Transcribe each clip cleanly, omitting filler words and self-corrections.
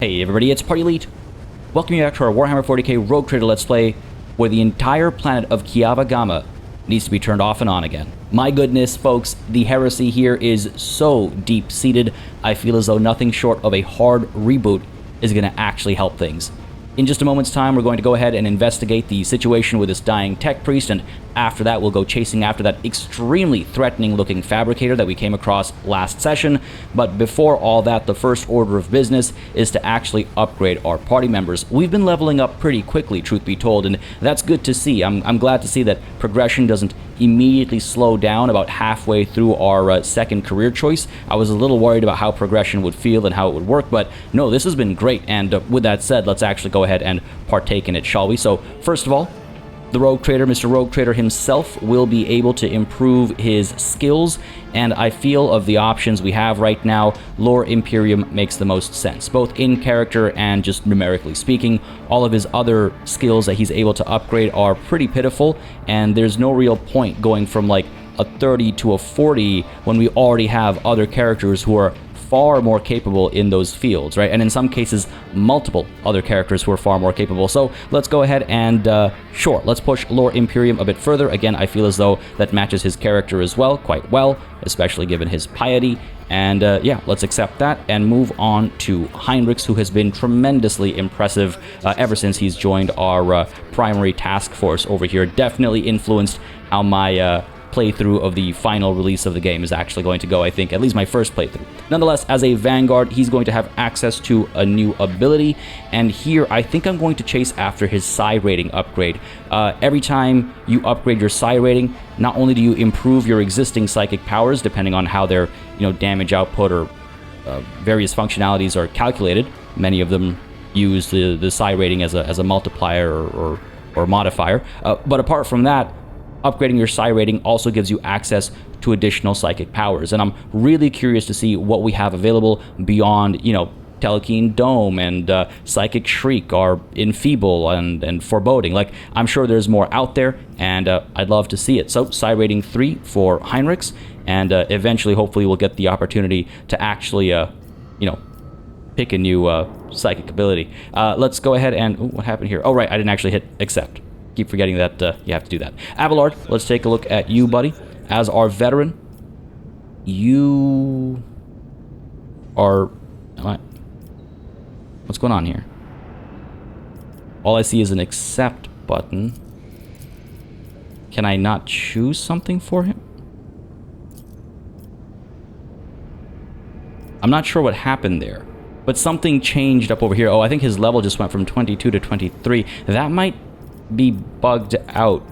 Hey everybody, it's Party Elite. Welcome you back to our Warhammer 40K Rogue Trader Let's Play, where the entire planet of Kiava Gamma needs to be turned off and on again. My goodness, folks, the heresy here is so deep-seated, I feel as though nothing short of a hard reboot is going to actually help things. In just a moment's time, we're going to go ahead and investigate the situation with this dying tech priest, and after that, we'll go chasing after that extremely threatening-looking fabricator that we came across last session. But before all that, the first order of business is to actually upgrade our party members. We've been leveling up pretty quickly, truth be told, and that's good to see. I'm glad to see that progression doesn't immediately slow down about halfway through our second career choice. I was a little worried about how progression would feel and how it would work, but no, this has been great. And with that said, let's actually go ahead and partake in it, shall we? So first of all, the Rogue Trader, Mr. Rogue Trader himself, will be able to improve his skills, and I feel of the options we have right now, Lore Imperium makes the most sense, both in character and just numerically speaking. All of his other skills that he's able to upgrade are pretty pitiful, and there's no real point going from like a 30 to a 40 when we already have other characters who are far more capable in those fields, right? And in some cases, multiple other characters who are far more capable. So let's go ahead and, sure, let's push Lore Imperium a bit further. Again, I feel as though that matches his character as well, quite well, especially given his piety. And yeah, let's accept that and move on to Heinrichs, who has been tremendously impressive ever since he's joined our primary task force over here. Definitely influenced how my playthrough of the final release of the game is actually going to go, I think, at least my first playthrough. Nonetheless, as a Vanguard, he's going to have access to a new ability, and here I think I'm going to chase after his psi rating upgrade. Every time you upgrade your psi rating, not only do you improve your existing psychic powers, depending on how their damage output or various functionalities are calculated. Many of them use the psi rating as a multiplier or modifier. But apart from that, upgrading your psi rating also gives you access to additional psychic powers, and I'm really curious to see what we have available beyond, Telekine Dome and Psychic Shriek or Enfeeble and Foreboding. Like, I'm sure there's more out there, and I'd love to see it. So, psi rating 3 for Heinrichs, and eventually, hopefully, we'll get the opportunity to actually, pick a new psychic ability. Let's go ahead and... Ooh, what happened here? Oh, right, I didn't actually hit accept. Keep forgetting that you have to do that. Abelard, let's take a look at you, buddy. As our veteran, you are... What's going on here? All I see is an accept button. Can I not choose something for him? I'm not sure what happened there, but something changed up over here. Oh, I think his level just went from 22 to 23. That might be bugged out,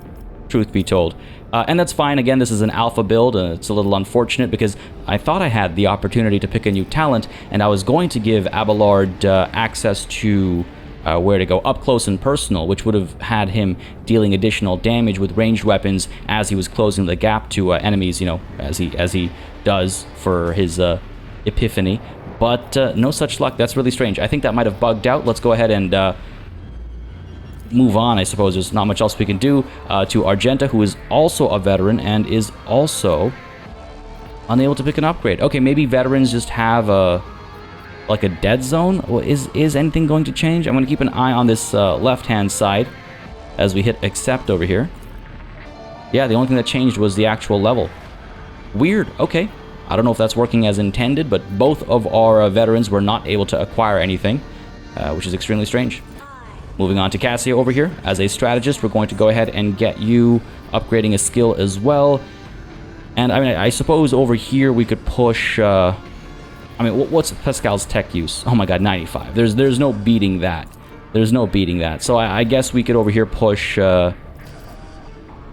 truth be told. And that's fine. Again, this is an alpha build, and it's a little unfortunate because I thought I had the opportunity to pick a new talent, and I was going to give Abelard access to where to go up close and personal, which would have had him dealing additional damage with ranged weapons as he was closing the gap to enemies, as he does for his epiphany. But no such luck. That's really strange. I think that might have bugged out. Let's go ahead and move on, I suppose. There's not much else we can do. To Argenta, who is also a veteran and is also unable to pick an upgrade. Okay, maybe veterans just have a dead zone. Well, is anything going to change? I'm going to keep an eye on this left-hand side as we hit accept over here. Yeah, the only thing that changed was the actual level. Weird. Okay. I don't know if that's working as intended, but both of our veterans were not able to acquire anything, which is extremely strange. Moving on to Cassia over here. As a strategist, we're going to go ahead and get you upgrading a skill as well. And I mean, I suppose over here we could push... what's Pascal's tech use? Oh my god, 95. There's no beating that. There's no beating that. So I guess we could over here push Lord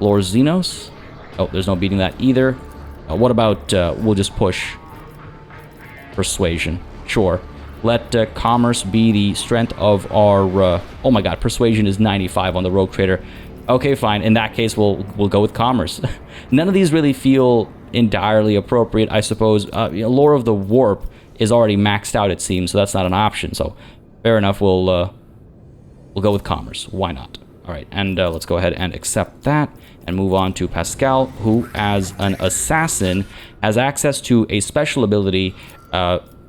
Xenos. Oh, there's no beating that either. What about we'll just push Persuasion. Sure. Let commerce be the strength of our... oh my god, persuasion is 95 on the Rogue Trader. Okay, fine. In that case, we'll go with commerce. None of these really feel entirely appropriate, I suppose. Lore of the Warp is already maxed out, it seems, so that's not an option. So, fair enough, we'll go with commerce. Why not? All right, and let's go ahead and accept that and move on to Pascal, who, as an assassin, has access to a special ability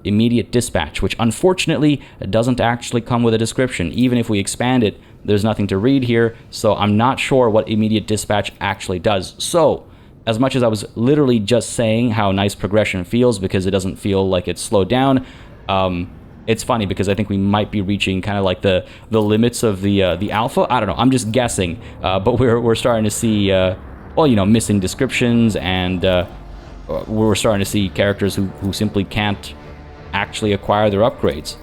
immediate dispatch, which unfortunately doesn't actually come with a description. Even if we expand it, there's nothing to read here, so I'm not sure what immediate dispatch actually does. So, as much as I was literally just saying how nice progression feels because it doesn't feel like it's slowed down, it's funny because I think we might be reaching kind of like the limits of the alpha. I don't know. I'm just guessing, but we're starting to see well, you know, missing descriptions, and we're starting to see characters who simply can't actually acquire their upgrades.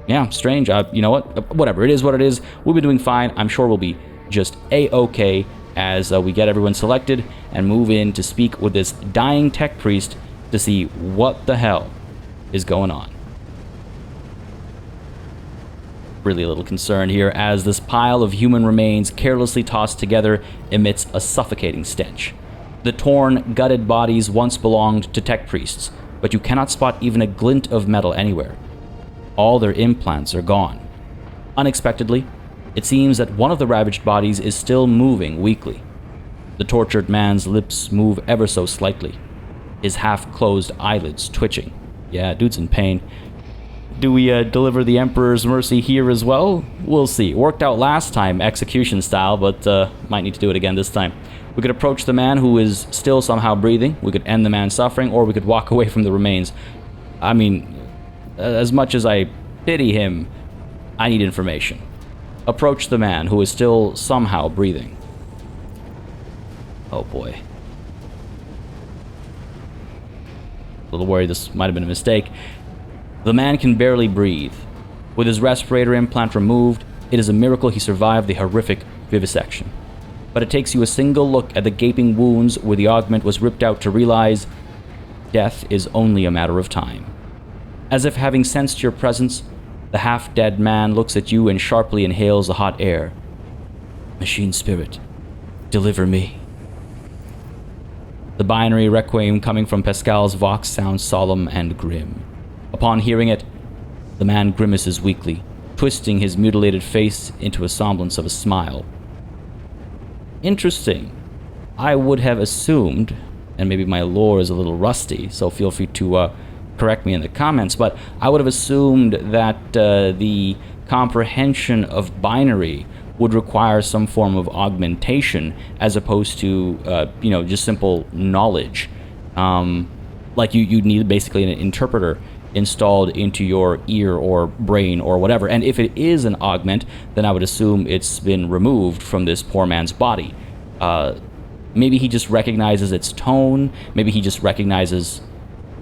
Yeah, strange. You know what? Whatever. It is what it is. We've been doing fine. I'm sure we'll be just A-okay as we get everyone selected and move in to speak with this dying tech priest to see what the hell is going on. Really a little concerned here as this pile of human remains carelessly tossed together emits a suffocating stench. The torn, gutted bodies once belonged to tech priests, but you cannot spot even a glint of metal anywhere. All their implants are gone. Unexpectedly, it seems that one of the ravaged bodies is still moving weakly. The tortured man's lips move ever so slightly, his half-closed eyelids twitching. Yeah, dude's in pain. Do we deliver the Emperor's mercy here as well? We'll see. Worked out last time, execution style, but might need to do it again this time. We could approach the man who is still somehow breathing, we could end the man's suffering, or we could walk away from the remains. I mean, as much as I pity him, I need information. Approach the man who is still somehow breathing. Oh boy. A little worried this might have been a mistake. The man can barely breathe. With his respirator implant removed, it is a miracle he survived the horrific vivisection. But it takes you a single look at the gaping wounds where the augment was ripped out to realize death is only a matter of time. As if having sensed your presence, the half-dead man looks at you and sharply inhales the hot air. Machine spirit, deliver me. The binary requiem coming from Pascal's vox sounds solemn and grim. Upon hearing it, the man grimaces weakly, twisting his mutilated face into a semblance of a smile. Interesting. I would have assumed, and maybe my lore is a little rusty, so feel free to correct me in the comments, but I would have assumed that the comprehension of binary would require some form of augmentation as opposed to, you know, just simple knowledge. Like you'd need basically an interpreter installed into your ear or brain or whatever. And if it is an augment, then I would assume it's been removed from this poor man's body. Maybe he just recognizes its tone. Maybe he just recognizes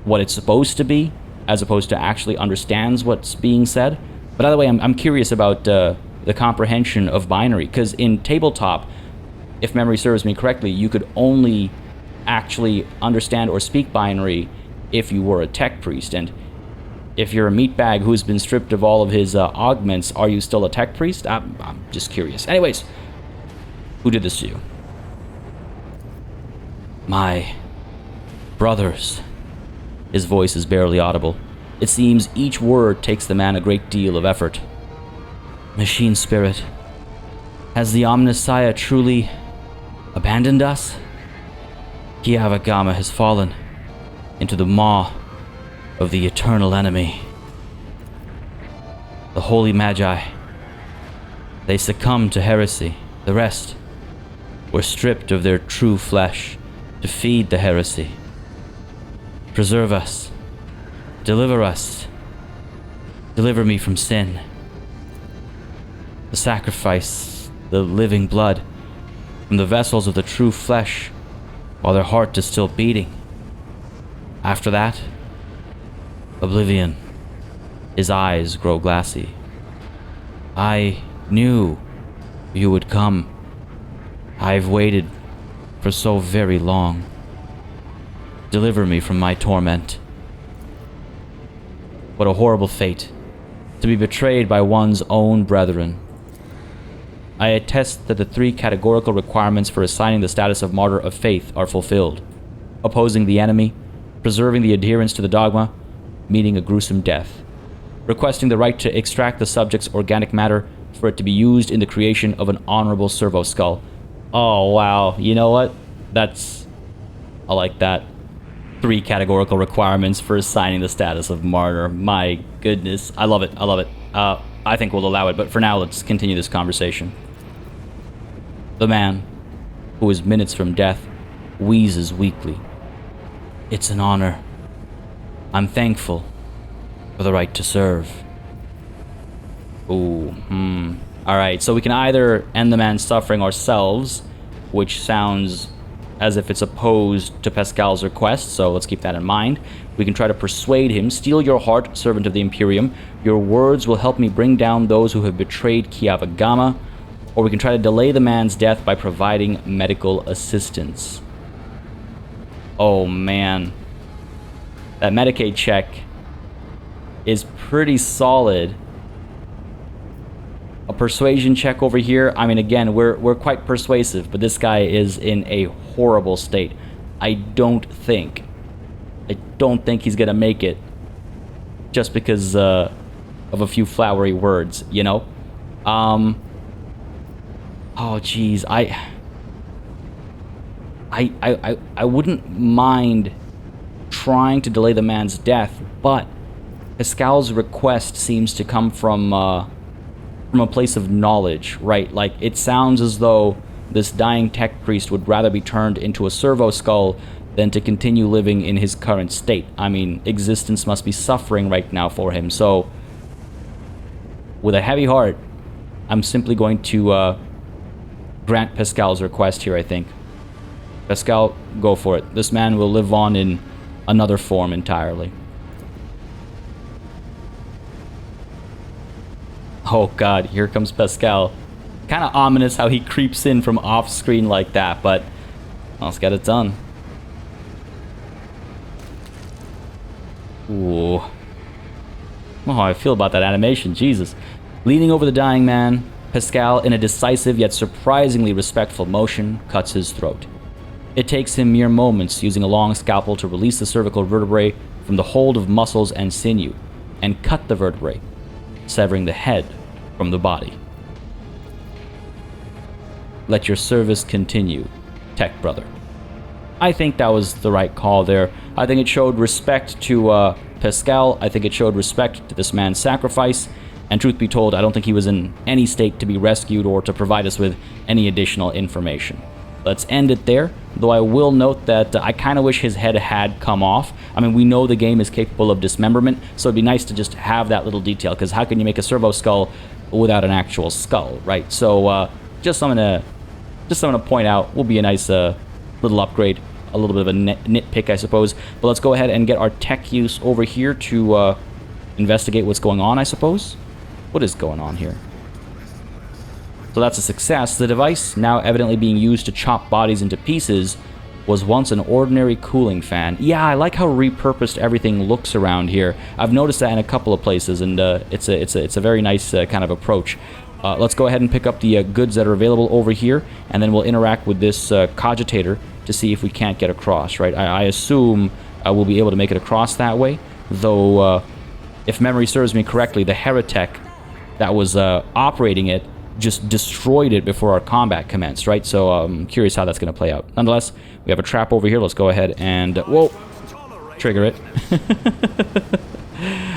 what it's supposed to be, as opposed to actually understands what's being said. But either way, I'm curious about the comprehension of binary, because in tabletop, if memory serves me correctly, you could only actually understand or speak binary if you were a tech priest. And if you're a meatbag who's been stripped of all of his augments, are you still a tech priest? I'm just curious. Anyways, who did this to you? My brothers. His voice is barely audible. It seems each word takes the man a great deal of effort. Machine spirit, has the Omnissiah truly abandoned us? Kiava Gama has fallen into the maw of the eternal enemy. The holy magi, they succumbed to heresy. The rest were stripped of their true flesh to feed the heresy. Preserve us. Deliver us. Deliver me from sin. The sacrifice, the living blood, from the vessels of the true flesh, while their heart is still beating. After that, oblivion. His eyes grow glassy. I knew you would come. I've waited for so very long. Deliver me from my torment. What a horrible fate, to be betrayed by one's own brethren. I attest that the 3 categorical requirements for assigning the status of martyr of faith are fulfilled: opposing the enemy, preserving the adherence to the dogma, meeting a gruesome death, requesting the right to extract the subject's organic matter for it to be used in the creation of an honorable servo skull. Oh wow, you know what? I like that. 3 categorical requirements for assigning the status of martyr. My goodness. I love it. I love it. I think we'll allow it, but for now, let's continue this conversation. The man, who is minutes from death, wheezes weakly. It's an honor. I'm thankful for the right to serve. Ooh, Alright, so we can either end the man's suffering ourselves, which sounds as if it's opposed to Pascal's request, so let's keep that in mind. We can try to persuade him. Steal your heart, servant of the Imperium. Your words will help me bring down those who have betrayed Kiava-Gama. Or we can try to delay the man's death by providing medical assistance. Oh man. That Medicaid check is pretty solid. A persuasion check over here. I mean, again, we're quite persuasive, but this guy is in a horrible state. I don't think he's gonna make it just because of a few flowery words, you know? Oh, geez, I wouldn't mind trying to delay the man's death, but Pascal's request seems to come from a place of knowledge, right? Like, it sounds as though this dying tech priest would rather be turned into a servo skull than to continue living in his current state. I mean, existence must be suffering right now for him, so with a heavy heart, I'm simply going to grant Pascal's request here, I think. Pascal, go for it. This man will live on in another form entirely. Oh god, here comes Pascal. Kind of ominous how he creeps in from off screen like that, but let's get it done. Ooh. Oh, I feel about that animation, Jesus. Leaning over the dying man, Pascal, in a decisive yet surprisingly respectful motion, cuts his throat. It takes him mere moments, using a long scalpel to release the cervical vertebrae from the hold of muscles and sinew, and cut the vertebrae, severing the head from the body. Let your service continue, Tech Brother. I think that was the right call there. I think it showed respect to Pascal. I think it showed respect to this man's sacrifice. And truth be told, I don't think he was in any state to be rescued or to provide us with any additional information. Let's end it there, though I will note that I kind of wish his head had come off. I mean, we know the game is capable of dismemberment, so it'd be nice to just have that little detail, because how can you make a servo skull without an actual skull, right? So just something to point out will be a nice little upgrade, a little bit of a nitpick, I suppose. But let's go ahead and get our tech use over here to investigate what's going on, I suppose. What is going on here? So that's a success. The device, now evidently being used to chop bodies into pieces, was once an ordinary cooling fan. Yeah, I like how repurposed everything looks around here. I've noticed that in a couple of places, and it's a very nice kind of approach. Let's go ahead and pick up the goods that are available over here, and then we'll interact with this cogitator to see if we can't get across, right? I assume we'll be able to make it across that way, though if memory serves me correctly, the heretic that was operating it just destroyed it before our combat commenced, right? So I'm curious how that's going to play out. Nonetheless, we have a trap over here. Let's go ahead and, whoa, trigger it.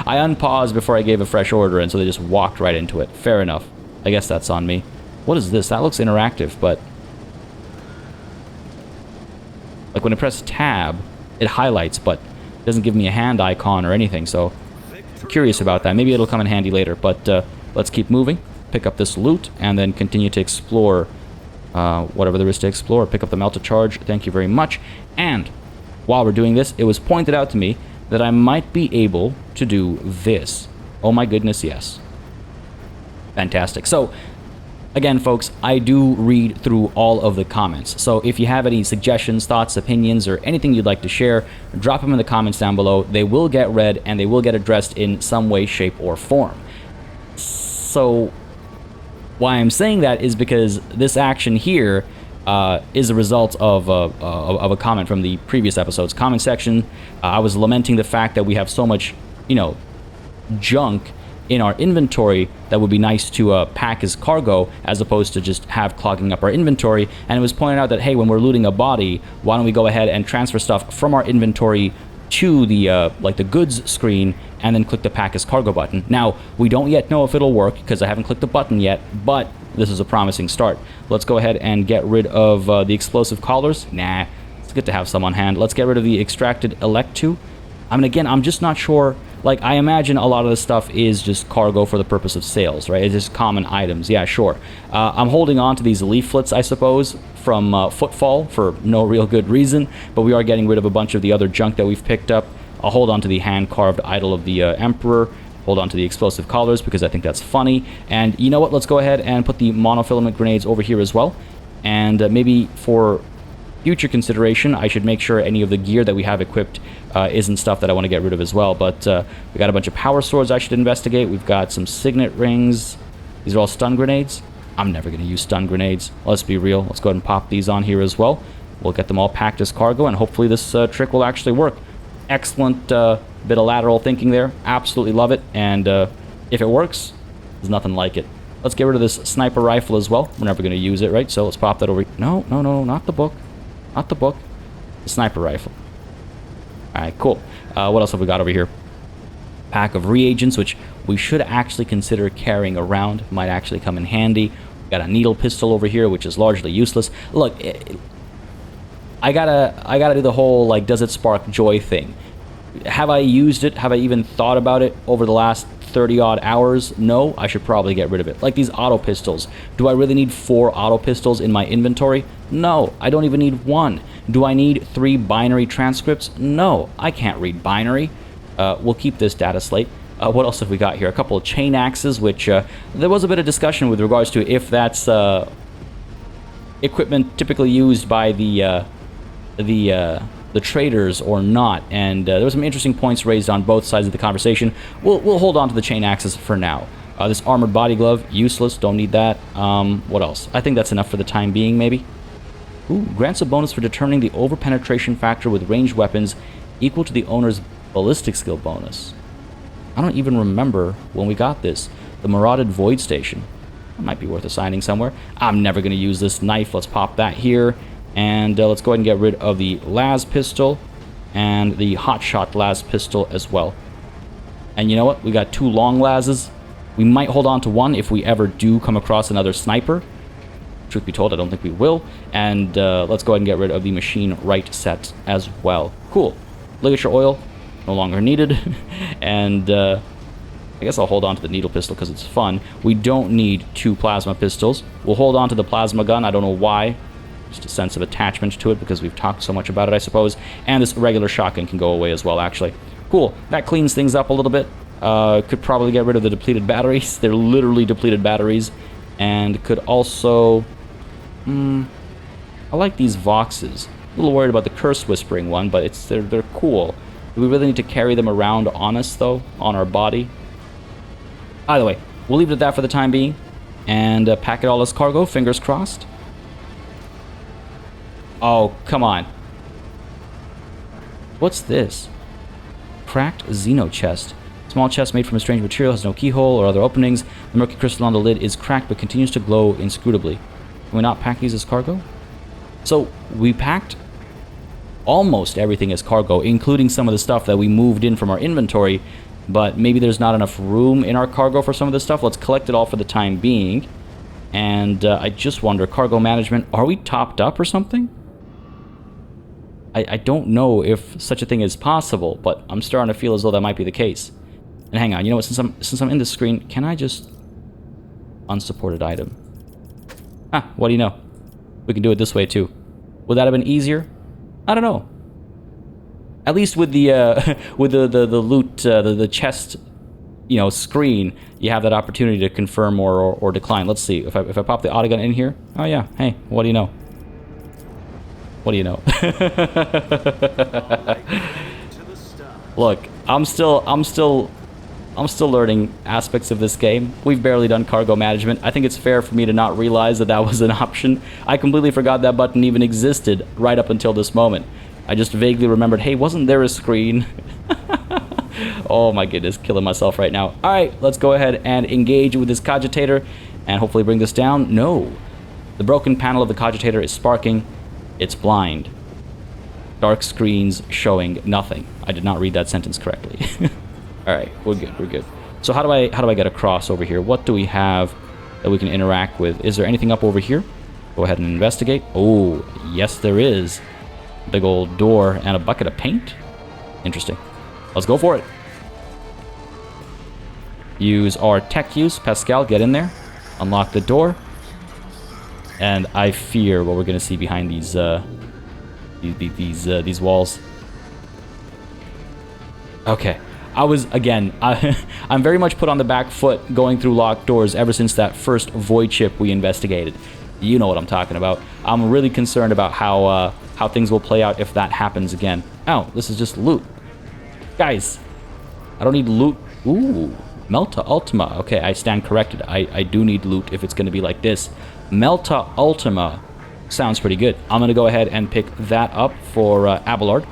I unpaused before I gave a fresh order, and so they just walked right into it. Fair enough. I guess that's on me. What is this? That looks interactive, but like when I press tab, it highlights, but it doesn't give me a hand icon or anything, so I'm curious about that. Maybe it'll come in handy later, but let's keep moving. Pick up this loot, and then continue to explore whatever there is to explore. Pick up the melted charge. Thank you very much. And while we're doing this, it was pointed out to me that I might be able to do this. Oh my goodness, yes. Fantastic. So, again, folks, I do read through all of the comments. So if you have any suggestions, thoughts, opinions, or anything you'd like to share, drop them in the comments down below. They will get read, and they will get addressed in some way, shape, or form. So why I'm saying that is because this action here is a result of a comment from the previous episode's comment section. I was lamenting the fact that we have so much, you know, junk in our inventory that would be nice to pack as cargo, as opposed to just have clogging up our inventory. And it was pointed out that, hey, when we're looting a body, why don't we go ahead and transfer stuff from our inventory to the like the goods screen, and then click the pack as cargo button. Now, we don't yet know if it'll work because I haven't clicked the button yet, but this is a promising start. Let's go ahead and get rid of the explosive collars. Nah, it's good to have some on hand. Let's get rid of the extracted electu. I mean, again, I'm just not sure. Like, I imagine a lot of this stuff is just cargo for the purpose of sales, right? It's just common items. Yeah, sure. I'm holding on to these leaflets, I suppose, from Footfall for no real good reason, but we are getting rid of a bunch of the other junk that we've picked up. I'll hold on to the hand-carved idol of the Emperor, hold on to the explosive collars because I think that's funny, and you know what? Let's go ahead and put the monofilament grenades over here as well, and maybe for future consideration, I should make sure any of the gear that we have equipped isn't stuff that I want to get rid of as well. But we got a bunch of power swords I should investigate. We've got some signet rings. These are all stun grenades. I'm never going to use stun grenades. Let's be real. Let's go ahead and pop these on here as well. We'll get them all packed as cargo, and hopefully this trick will actually work. Excellent bit of lateral thinking there. Absolutely love it. And if it works, there's nothing like it. Let's get rid of this sniper rifle as well. We're never going to use it, right? So let's pop that over. No, no, no, not the book. Not the book. The sniper rifle. Alright, cool. What else have we got over here? Pack of reagents, which we should actually consider carrying around. Might actually come in handy. We got a needle pistol over here, which is largely useless. Look, I gotta do the whole, like, does it spark joy thing. Have I used it? Have I even thought about it over the last 30-odd hours? No, I should probably get rid of it. Like these auto pistols. Do I really need 4 auto pistols in my inventory? No, I don't even need 1. Do I need 3 binary transcripts? No, I can't read binary. We'll keep this data slate. What else have we got here? A couple of chain axes, which there was a bit of discussion with regards to if that's equipment typically used by the traders or not, and there were some interesting points raised on both sides of the conversation. We'll hold on to the chain axes for now. This armored body glove, useless, don't need that. What else? I think that's enough for the time being, maybe. Ooh, grants a bonus for determining the over-penetration factor with ranged weapons equal to the owner's ballistic skill bonus. I don't even remember when we got this. The Marauded Void Station. That might be worth assigning somewhere. I'm never going to use this knife. Let's pop that here. And let's go ahead and get rid of the las pistol and the hotshot las pistol as well. And you know what? We got 2 long lases. We might hold on to 1 if we ever do come across another sniper. Truth be told, I don't think we will. And let's go ahead and get rid of the machine right set as well. Cool. Ligature oil, no longer needed. And I guess I'll hold on to the needle pistol because it's fun. We don't need 2 plasma pistols. We'll hold on to the plasma gun. I don't know why. Just a sense of attachment to it because we've talked so much about it, I suppose. And this regular shotgun can go away as well, actually. Cool. That cleans things up a little bit. Could probably get rid of the depleted batteries. They're literally depleted batteries. And could also... I like these Voxes. A little worried about the Curse Whispering one, but they're cool. Do we really need to carry them around on us, though? On our body? Either way, we'll leave it at that for the time being. And pack it all as cargo, fingers crossed. Oh, come on. What's this? Cracked Xeno chest. Small chest made from a strange material, has no keyhole or other openings. The murky crystal on the lid is cracked but continues to glow inscrutably. Can we not pack these as cargo? So, we packed almost everything as cargo, including some of the stuff that we moved in from our inventory, but maybe there's not enough room in our cargo for some of this stuff. Let's collect it all for the time being. And I just wonder, cargo management, are we topped up or something? I don't know if such a thing is possible, but I'm starting to feel as though that might be the case. And hang on, you know what, since I'm in this screen, can I just... Unsupported item. Ah, what do you know? We can do it this way too. Would that have been easier? I don't know. At least with the the loot, the chest, you know, screen, you have that opportunity to confirm or decline. Let's see. If I pop the autogun in here, oh yeah, hey, what do you know? What do you know? Look, I'm still learning aspects of this game. We've barely done cargo management. I think it's fair for me to not realize that that was an option. I completely forgot that button even existed right up until this moment. I just vaguely remembered, hey, wasn't there a screen? Oh my goodness, killing myself right now. All right, let's go ahead and engage with this cogitator and hopefully bring this down. No. The broken panel of the cogitator is sparking. It's blind. Dark screens showing nothing. I did not read that sentence correctly. All right, we're good, we're good. So how do I get across over here? What do we have that we can interact with? Is there anything up over here? Go ahead and investigate. Oh, yes there is. Big old door and a bucket of paint. Interesting. Let's go for it. Use our tech use. Pascal, get in there. Unlock the door. And I fear what we're going to see behind these walls. Okay. I'm very much put on the back foot going through locked doors ever since that first void chip we investigated. You know what I'm talking about. I'm really concerned about how things will play out if that happens again. Oh, this is just loot. Guys, I don't need loot. Ooh, Melta Ultima. Okay, I stand corrected. I do need loot if it's going to be like this. Melta Ultima sounds pretty good. I'm going to go ahead and pick that up for Abelard.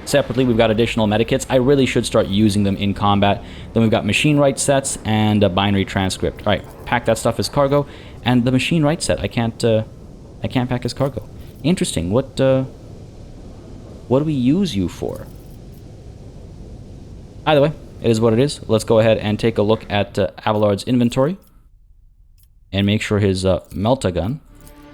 Separately, we've got additional medikits. I really should start using them in combat. Then we've got machine write sets and a binary transcript. All right, pack that stuff as cargo. And the machine write set, I can't pack as cargo. Interesting. What do we use you for? Either way, it is what it is. Let's go ahead and take a look at Abelard's inventory and make sure his Melta gun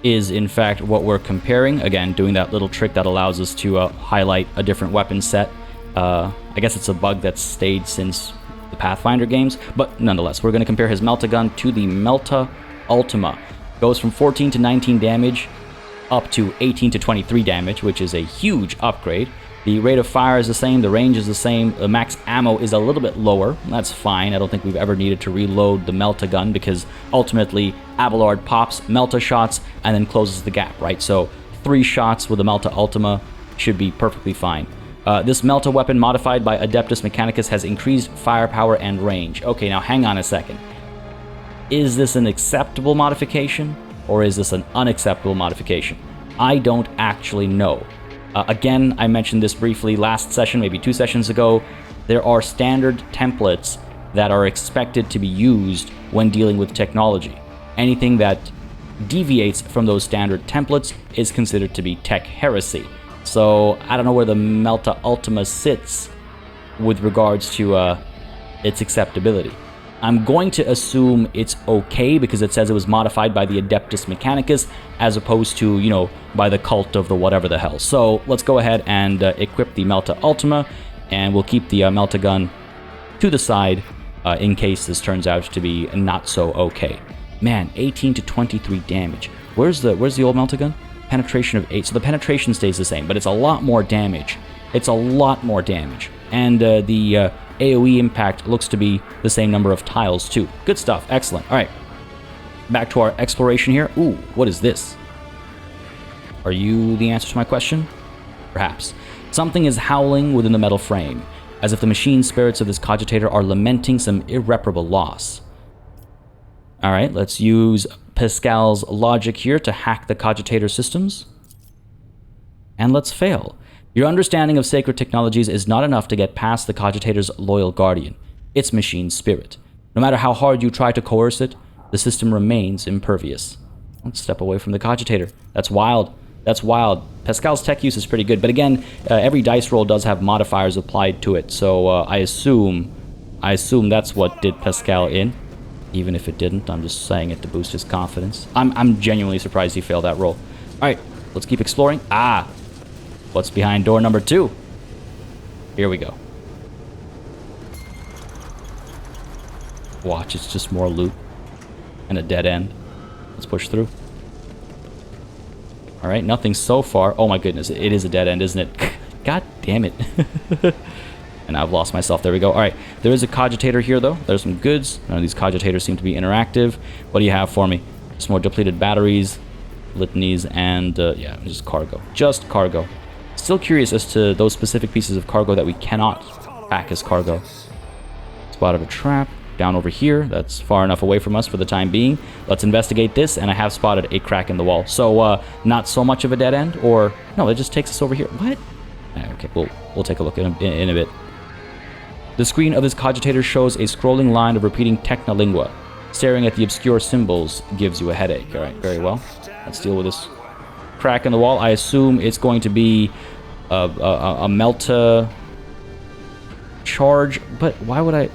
is in fact what we're comparing. Again, doing that little trick that allows us to highlight a different weapon set. I guess it's a bug that's stayed since the Pathfinder games, but nonetheless, we're going to compare his Melta gun to the Melta Ultima. Goes from 14 to 19 damage up to 18 to 23 damage, which is a huge upgrade. The rate of fire is the same, the range is the same, the max ammo is a little bit lower. That's fine. I don't think we've ever needed to reload the Melta gun because ultimately Abelard pops Melta shots and then closes the gap, right? So 3 shots with the Melta Ultima should be perfectly fine. This Melta weapon modified by Adeptus Mechanicus has increased firepower and range. Okay, now hang on a second. Is this an acceptable modification or is this an unacceptable modification? I don't actually know. Again, I mentioned this briefly last session, maybe 2 sessions ago. There are standard templates that are expected to be used when dealing with technology. Anything that deviates from those standard templates is considered to be tech heresy. So I don't know where the Melta Ultima sits with regards to its acceptability. I'm going to assume it's okay because it says it was modified by the Adeptus Mechanicus as opposed to, you know, by the cult of the whatever the hell. So let's go ahead and equip the Melta Ultima, and we'll keep the Melta gun to the side in case this turns out to be not so okay. Man, 18 to 23 damage. Where's the old Melta gun? Penetration of 8. So the penetration stays the same, but it's a lot more damage. It's a lot more damage. And the AoE impact looks to be the same number of tiles too. Good stuff. Excellent. All right. Back to our exploration here. Ooh, what is this? Are you the answer to my question? Perhaps. Something is howling within the metal frame, as if the machine spirits of this cogitator are lamenting some irreparable loss. All right, let's use Pascal's logic here to hack the cogitator systems. And let's fail. Your understanding of sacred technologies is not enough to get past the cogitator's loyal guardian, its machine spirit. No matter how hard you try to coerce it, the system remains impervious. Let's step away from the cogitator. That's wild. That's wild. Pascal's tech use is pretty good, but again, every dice roll does have modifiers applied to it, so I assume that's what did Pascal in. Even if it didn't, I'm just saying it to boost his confidence. I'm genuinely surprised he failed that roll. All right, let's keep exploring. Ah, what's behind door number 2? Here we go. Watch, it's just more loot and a dead end. Let's push through. All right, nothing so far. Oh my goodness, it is a dead end, isn't it? God damn it. And I've lost myself. There we go. All right, there is a cogitator here, though. There's some goods. None of these cogitators seem to be interactive. What do you have for me? Just more depleted batteries, litanies, and yeah, just cargo. Just cargo. Still curious as to those specific pieces of cargo that we cannot pack as cargo. Spotted a trap down over here. That's far enough away from us for the time being. Let's investigate this, and I have spotted a crack in the wall. So not so much of a dead end, or no, it just takes us over here. What? Okay, we'll take a look in a bit. The screen of this cogitator shows a scrolling line of repeating technolingua. Staring at the obscure symbols gives you a headache. All right, very well. Let's deal with this crack in the wall. I assume it's going to be a melta charge, but why would I...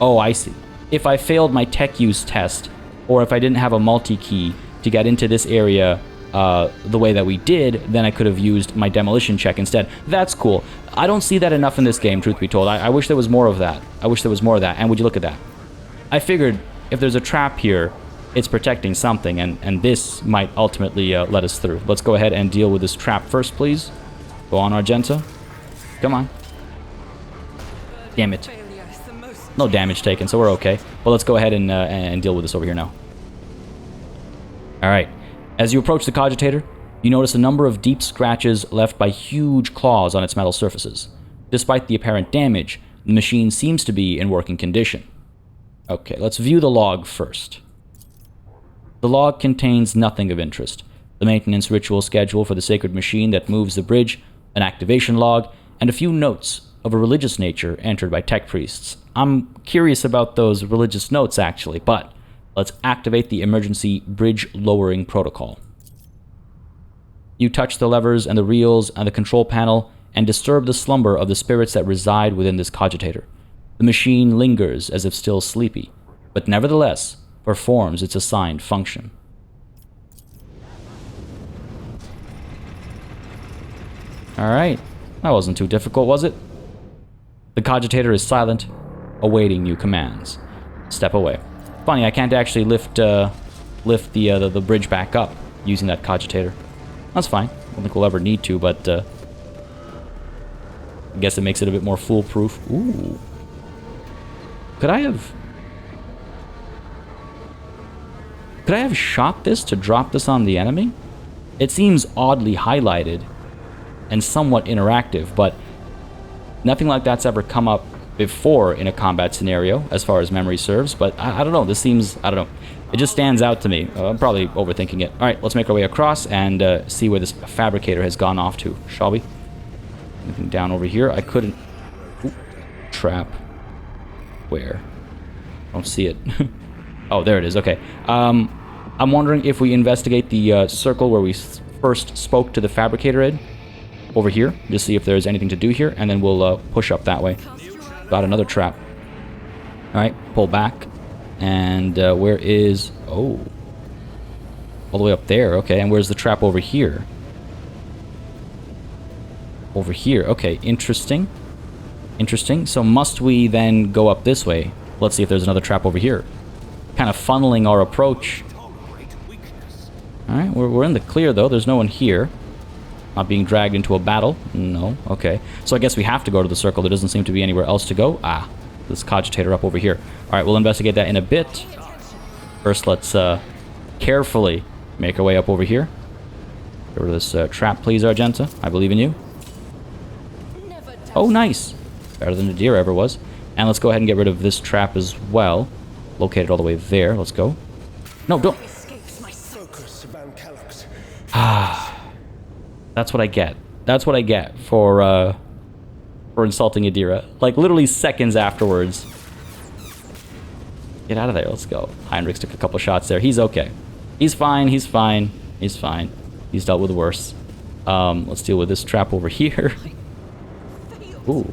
Oh, I see. If I failed my tech use test, or if I didn't have a multi-key to get into this area the way that we did, then I could have used my demolition check instead. That's cool. I don't see that enough in this game, truth be told. I wish there was more of that. I wish there was more of that. And would you look at that? I figured if there's a trap here, it's protecting something, and this might ultimately let us through. Let's go ahead and deal with this trap first, please. Go on, Argenta. Come on. Damn it. No damage taken, so we're okay. Well, let's go ahead and deal with this over here now. Alright. As you approach the cogitator, you notice a number of deep scratches left by huge claws on its metal surfaces. Despite the apparent damage, the machine seems to be in working condition. Okay, let's view the log first. The log contains nothing of interest. The maintenance ritual schedule for the sacred machine that moves the bridge, an activation log, and a few notes of a religious nature entered by tech priests. I'm curious about those religious notes, actually, but let's activate the emergency bridge lowering protocol. You touch the levers and the reels and the control panel and disturb the slumber of the spirits that reside within this cogitator. The machine lingers as if still sleepy, but nevertheless performs its assigned function. Alright, that wasn't too difficult, was it? The cogitator is silent, awaiting new commands. Step away. Funny, I can't actually lift the bridge back up using that cogitator. That's fine. I don't think we'll ever need to, but I guess it makes it a bit more foolproof. Ooh. Could I have shot this to drop this on the enemy? It seems oddly highlighted and somewhat interactive, but nothing like that's ever come up before in a combat scenario, as far as memory serves, but I don't know, this seems, I don't know, it just stands out to me. I'm probably overthinking it. Alright, let's make our way across and see where this fabricator has gone off to, shall we? Anything down over here? I couldn't... Ooh, trap. Where? I don't see it. Oh, there it is, okay. I'm wondering if we investigate the circle where we first spoke to the fabricator in, over here, just see if there's anything to do here, and then we'll push up that way. Got another trap. Alright, pull back. And where is... Oh. All the way up there, okay. And where's the trap over here? Over here, okay. Interesting. Interesting. So must we then go up this way? Let's see if there's another trap over here. Kind of funneling our approach. Alright, we're in the clear though. There's no one here. Not being dragged into a battle? No. Okay. So I guess we have to go to the circle. There doesn't seem to be anywhere else to go. Ah, this cogitator up over here. Alright, we'll investigate that in a bit. First, let's carefully make our way up over here. Get rid of this trap, please, Argenta. I believe in you. Oh, nice. Better than the deer ever was. And let's go ahead and get rid of this trap as well. Located all the way there. Let's go. No, don't. Ah. That's what I get. That's what I get for insulting Adira. Like, literally seconds afterwards. Get out of there. Let's go. Heinrichs took a couple shots there. He's okay. He's fine. He's fine. He's fine. He's dealt with worse. Let's deal with this trap over here. Ooh.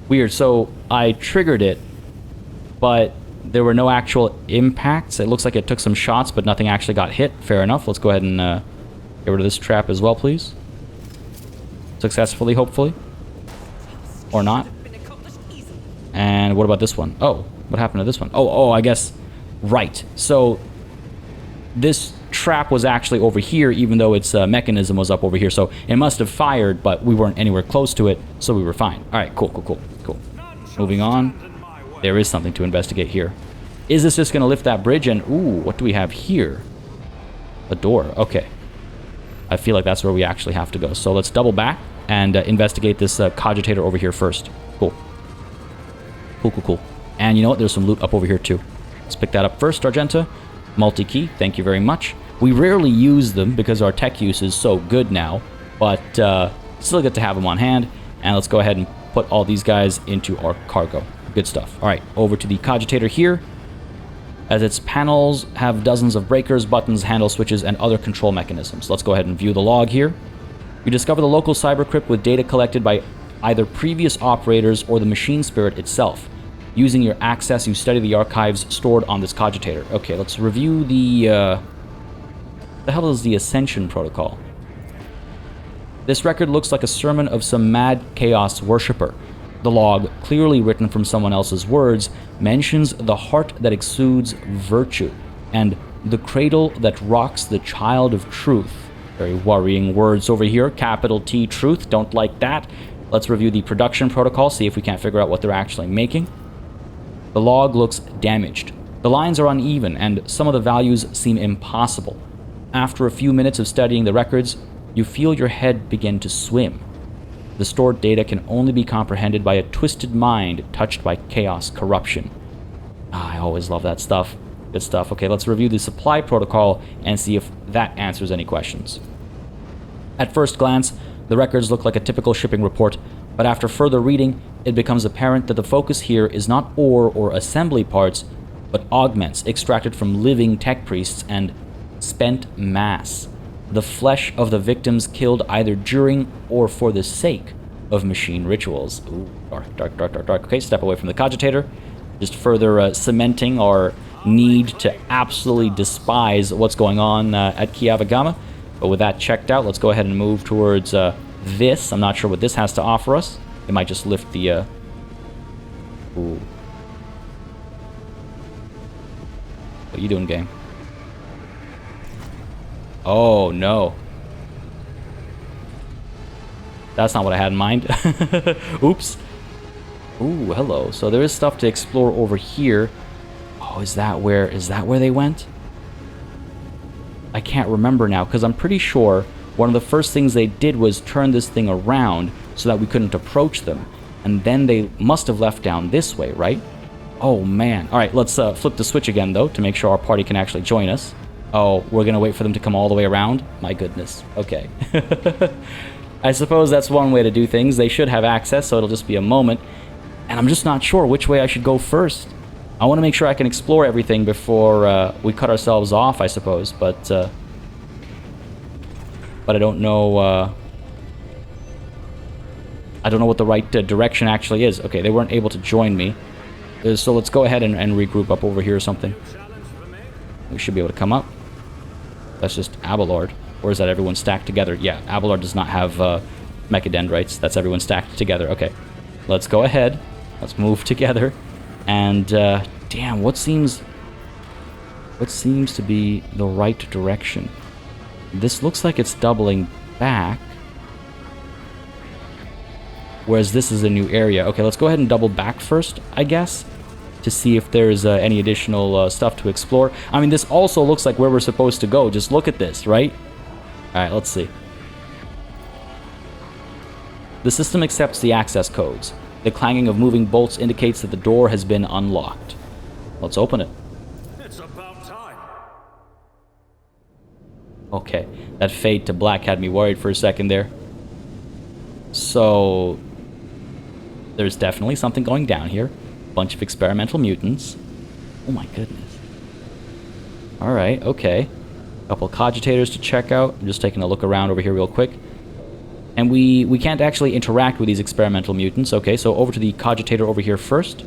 Weird. So, I triggered it, but there were no actual impacts. It looks like it took some shots, but nothing actually got hit. Fair enough. Let's go ahead and get rid of this trap as well, please. Successfully, hopefully. Or not. And what about this one? Oh, what happened to this one? Oh, I guess... Right. So, this trap was actually over here, even though its mechanism was up over here. So, it must have fired, but we weren't anywhere close to it, so we were fine. Alright, cool. Moving on. There is something to investigate here. Is this just going to lift that bridge? And, ooh, what do we have here? A door. Okay. I feel like that's where we actually have to go. So let's double back and investigate this cogitator over here first. Cool. Cool. And you know what? There's some loot up over here, too. Let's pick that up first, Argenta. Multi-key. Thank you very much. We rarely use them because our tech use is so good now. But still good to have them on hand. And let's go ahead and put all these guys into our cargo. Good stuff. All right, over to the cogitator here. As its panels have dozens of breakers, buttons, handle switches, and other control mechanisms. Let's go ahead and view the log here. You discover the local cybercrypt with data collected by either previous operators or the machine spirit itself. Using your access, you study the archives stored on this cogitator. Okay, let's review the hell is the Ascension Protocol? This record looks like a sermon of some mad chaos worshipper. The log, clearly written from someone else's words, mentions the heart that exudes virtue and the cradle that rocks the child of truth. Very worrying words over here. Capital T, truth. Don't like that. Let's review the production protocol, see if we can't figure out what they're actually making. The log looks damaged. The lines are uneven, and some of the values seem impossible. After a few minutes of studying the records, you feel your head begin to swim. The stored data can only be comprehended by a twisted mind touched by chaos corruption. I always love that stuff. Good stuff. Okay, let's review the supply protocol and see if that answers any questions. At first glance, the records look like a typical shipping report, but after further reading, it becomes apparent that the focus here is not ore or assembly parts, but augments extracted from living tech priests and spent mass. The flesh of the victims killed either during or for the sake of machine rituals. Ooh, dark. Okay, step away from the cogitator. Just further cementing our need to absolutely despise what's going on at Kiavagama. But with that checked out, let's go ahead and move towards this. I'm not sure what this has to offer us. It might just lift the... Ooh. What are you doing, game? Oh, no. That's not what I had in mind. Oops. Ooh, hello. So there is stuff to explore over here. Oh, is that where they went? I can't remember now, because I'm pretty sure one of the first things they did was turn this thing around so that we couldn't approach them. And then they must have left down this way, right? Oh, man. All right, let's flip the switch again, though, to make sure our party can actually join us. Oh, we're going to wait for them to come all the way around? My goodness. Okay. I suppose that's one way to do things. They should have access, so it'll just be a moment. And I'm just not sure which way I should go first. I want to make sure I can explore everything before we cut ourselves off, I suppose. But I don't know... I don't know what the right direction actually is. Okay, they weren't able to join me. So let's go ahead and regroup up over here or something. We should be able to come up. That's just Abelard. Or is that everyone stacked together? Yeah, Abelard does not have mechadendrites. That's everyone stacked together. Okay, let's go ahead. Let's move together. And, damn, what seems to be the right direction? This looks like it's doubling back. Whereas this is a new area. Okay, let's go ahead and double back first, I guess, to see if there's any additional stuff to explore. I mean, this also looks like where we're supposed to go. Just look at this, right? Alright, let's see. The system accepts the access codes. The clanging of moving bolts indicates that the door has been unlocked. Let's open it. It's about time. Okay, that fade to black had me worried for a second there. So, there's definitely something going down here. Bunch of experimental mutants. Oh my goodness. Alright, okay. Couple cogitators to check out. I'm just taking a look around over here real quick. And we can't actually interact with these experimental mutants. Okay, so over to the cogitator over here first.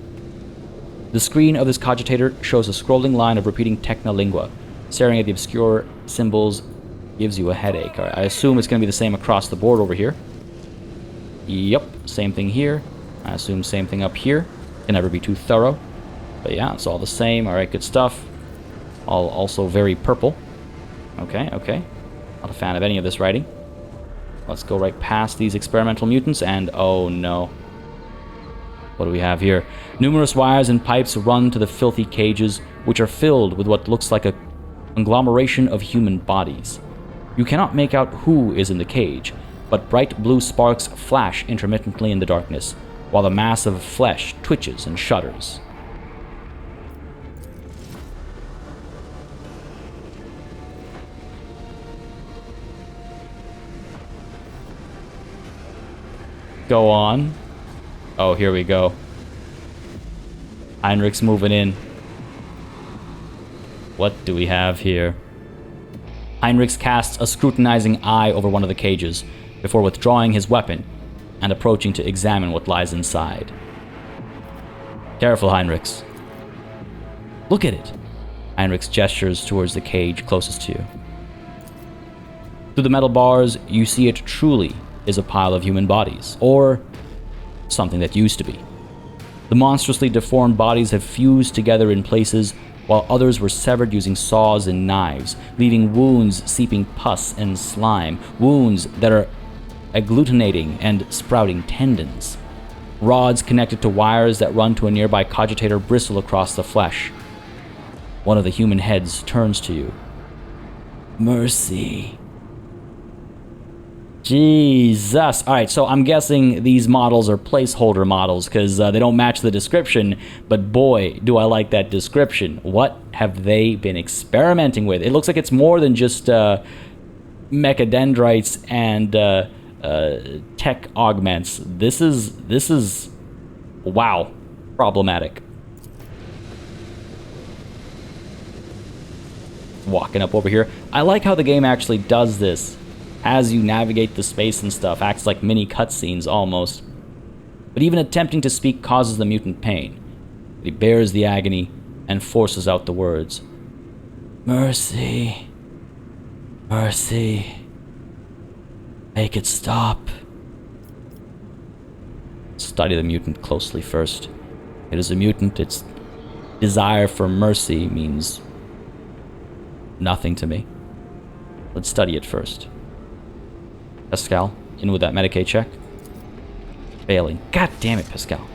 The screen of this cogitator shows a scrolling line of repeating technolingua. Staring at the obscure symbols gives you a headache. All right, I assume it's going to be the same across the board over here. Yep, same thing here. I assume same thing up here. Can never be too thorough. But yeah, it's all the same. All right, good stuff. All also very purple. Okay, okay. Not a fan of any of this writing. Let's go right past these experimental mutants and... oh no. What do we have here? Numerous wires and pipes run to the filthy cages, which are filled with what looks like a conglomeration of human bodies. You cannot make out who is in the cage, but bright blue sparks flash intermittently in the darkness, while the mass of flesh twitches and shudders. Go on. Oh, here we go. Heinrich's moving in. What do we have here? Heinrich casts a scrutinizing eye over one of the cages before withdrawing his weapon and approaching to examine what lies inside. Careful, Heinrich. Look at it. Heinrich gestures towards the cage closest to you. Through the metal bars, you see it truly is a pile of human bodies, or something that used to be. The monstrously deformed bodies have fused together in places, while others were severed using saws and knives, leaving wounds seeping pus and slime, wounds that are agglutinating and sprouting tendons. Rods connected to wires that run to a nearby cogitator bristle across the flesh. One of the human heads turns to you. Mercy. Jesus. Alright, so I'm guessing these models are placeholder models because they don't match the description, but boy, do I like that description. What have they been experimenting with? It looks like it's more than just mechadendrites and tech augments. This is wow, problematic. Walking up over here. I like how the game actually does this. As you navigate the space and stuff, acts like mini cutscenes almost. But even attempting to speak causes the mutant pain. He bears the agony and forces out the words. Mercy. Mercy. Make it stop. Study the mutant closely first. It is a mutant. Its desire for mercy means nothing to me. Let's study it first. Pascal, in with that Medicaid check. Failing. God damn it, Pascal.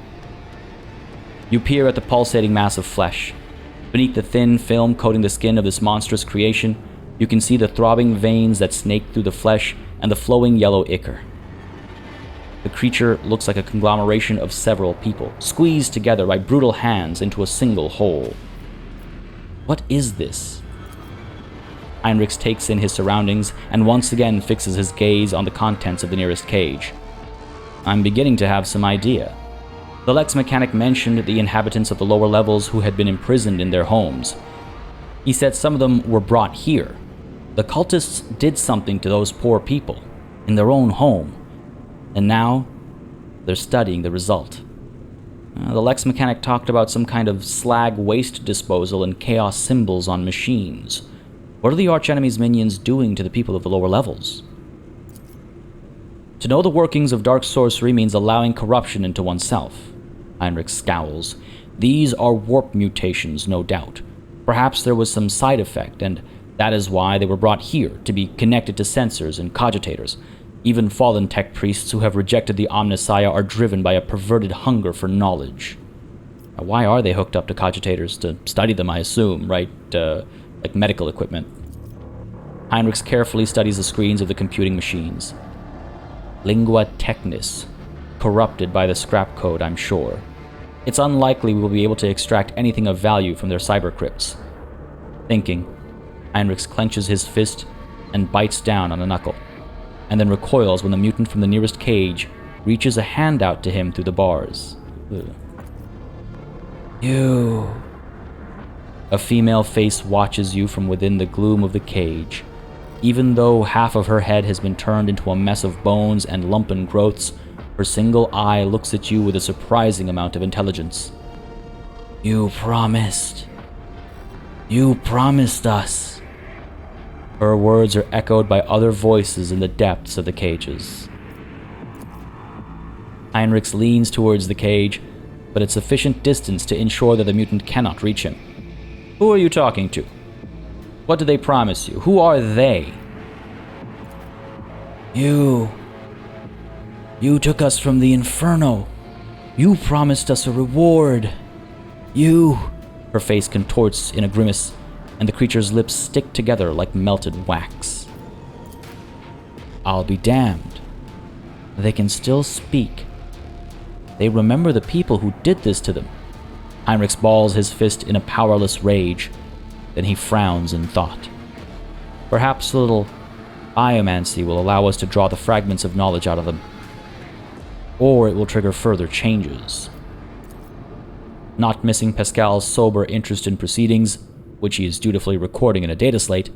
You peer at the pulsating mass of flesh. Beneath the thin film coating the skin of this monstrous creation, you can see the throbbing veins that snake through the flesh and the flowing yellow ichor. The creature looks like a conglomeration of several people, squeezed together by brutal hands into a single whole. What is this? Heinrich takes in his surroundings and once again fixes his gaze on the contents of the nearest cage. I'm beginning to have some idea. The Lex mechanic mentioned the inhabitants of the lower levels who had been imprisoned in their homes. He said some of them were brought here. The cultists did something to those poor people, in their own home, and now they're studying the result. The Lex mechanic talked about some kind of slag waste disposal and chaos symbols on machines. What are the archenemy's minions doing to the people of the lower levels? To know the workings of dark sorcery means allowing corruption into oneself. Heinrich scowls. These are warp mutations, no doubt. Perhaps there was some side effect, and that is why they were brought here, to be connected to sensors and cogitators. Even fallen tech priests who have rejected the Omnissiah are driven by a perverted hunger for knowledge. Now, why are they hooked up to cogitators? To study them, I assume, right? Like medical equipment. Heinrich carefully studies the screens of the computing machines. Lingua Technis. Corrupted by the scrap code, I'm sure. It's unlikely we will be able to extract anything of value from their cyber crypts. Thinking, Heinrich clenches his fist and bites down on a knuckle, and then recoils when the mutant from the nearest cage reaches a hand out to him through the bars. Ugh. You. A female face watches you from within the gloom of the cage. Even though half of her head has been turned into a mess of bones and lumpen growths, her single eye looks at you with a surprising amount of intelligence. You promised. You promised us. Her words are echoed by other voices in the depths of the cages. Heinrich leans towards the cage, but at sufficient distance to ensure that the mutant cannot reach him. Who are you talking to? What did they promise you? Who are they? You took us from the inferno. You promised us a reward. Her face contorts in a grimace, and the creature's lips stick together like melted wax. I'll be damned. They can still speak. They remember the people who did this to them. Heinrich balls his fist in a powerless rage. Then he frowns in thought. Perhaps a little biomancy will allow us to draw the fragments of knowledge out of them. or it will trigger further changes. Not missing Pascal's sober interest in proceedings, which he is dutifully recording in a data slate,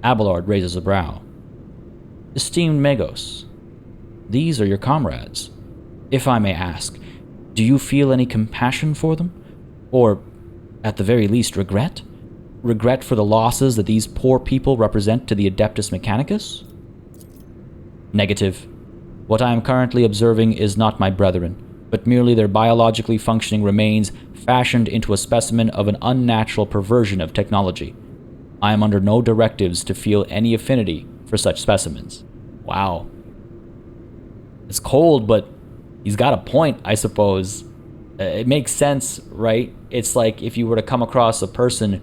Abelard raises a brow. Esteemed Magos, these are your comrades. If I may ask, do you feel any compassion for them? Or, at the very least, regret? Regret for the losses that these poor people represent to the Adeptus Mechanicus? Negative. What I am currently observing is not my brethren, but merely their biologically functioning remains fashioned into a specimen of an unnatural perversion of technology. I am under no directives to feel any affinity for such specimens. Wow. It's cold, but he's got a point, I suppose. It makes sense, right? It's like if you were to come across a person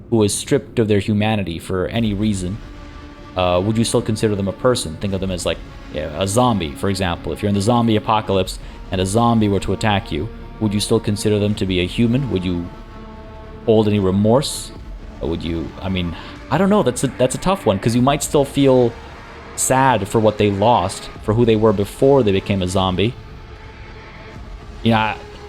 who is stripped of their humanity for any reason, would you still consider them a person? Think of them as like a zombie, for example. If you're in the zombie apocalypse and a zombie were to attack you, would you still consider them to be a human? Would you hold any remorse? Or would you, I don't know, that's a tough one, because you might still feel sad for what they lost, for who they were before they became a zombie.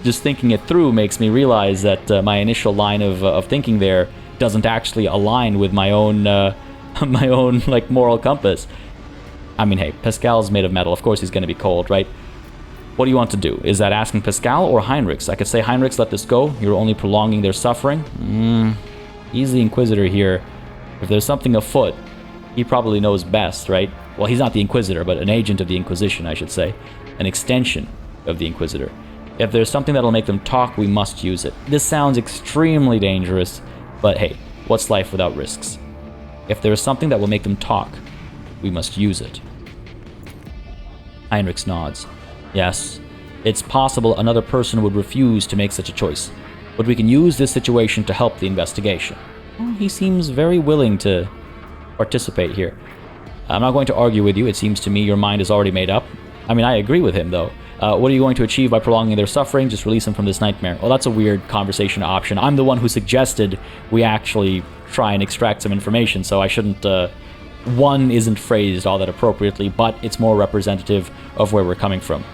Just thinking it through makes me realize that my initial line of thinking there doesn't actually align with my own like moral compass. Hey, Pascal's made of metal. Of course he's going to be cold, right? What do you want to do? Is that asking Pascal or Heinrichs? I could say, Heinrichs, let this go. You're only prolonging their suffering. He's the Inquisitor here. If there's something afoot, he probably knows best, right? Well, he's not the Inquisitor, but an agent of the Inquisition, I should say. An extension of the Inquisitor. If there's something that'll make them talk, we must use it. This sounds extremely dangerous, but hey, what's life without risks? If there is something that will make them talk, we must use it. Heinrichs nods. Yes, it's possible another person would refuse to make such a choice, but we can use this situation to help the investigation. Well, he seems very willing to participate here. I'm not going to argue with you. It seems to me your mind is already made up. I agree with him, though. What are you going to achieve by prolonging their suffering? Just release them from this nightmare. Well, that's a weird conversation option. I'm the one who suggested we actually try and extract some information, so I shouldn't... one isn't phrased all that appropriately, but it's more representative of where we're coming from.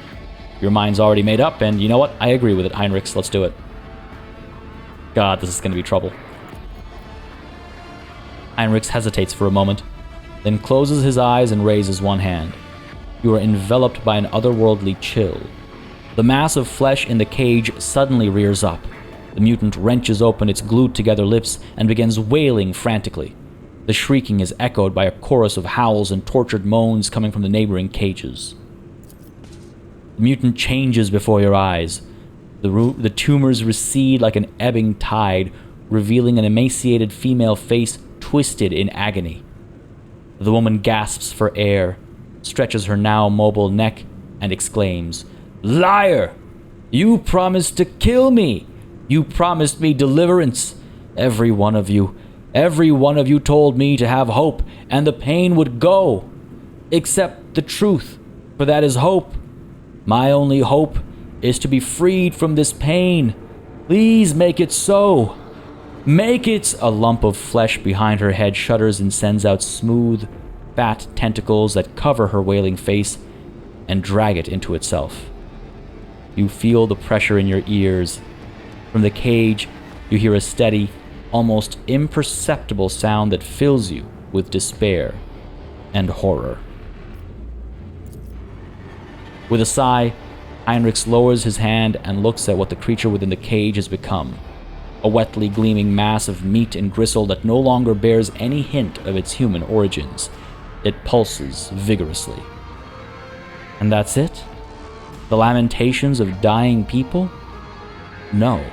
Your mind's already made up, and you know what? I agree with it, Heinrichs. Let's do it. God, this is going to be trouble. Heinrichs hesitates for a moment, then closes his eyes and raises one hand. You are enveloped by an otherworldly chill. The mass of flesh in the cage suddenly rears up. The mutant wrenches open its glued-together lips and begins wailing frantically. The shrieking is echoed by a chorus of howls and tortured moans coming from the neighboring cages. The mutant changes before your eyes. The tumors recede like an ebbing tide, revealing an emaciated female face twisted in agony. The woman gasps for air, stretches her now mobile neck, and exclaims, "Liar! You promised to kill me! You promised me deliverance! Every one of you told me to have hope, and the pain would go. Accept the truth, for that is hope. My only hope is to be freed from this pain. Please make it so. Make it!" A lump of flesh behind her head shudders and sends out smooth, fat tentacles that cover her wailing face and drag it into itself. You feel the pressure in your ears. From the cage, you hear a steady, almost imperceptible sound that fills you with despair and horror. With a sigh, Heinrichs lowers his hand and looks at what the creature within the cage has become. A wetly gleaming mass of meat and gristle that no longer bears any hint of its human origins. It pulses vigorously. And that's it? The lamentations of dying people? No.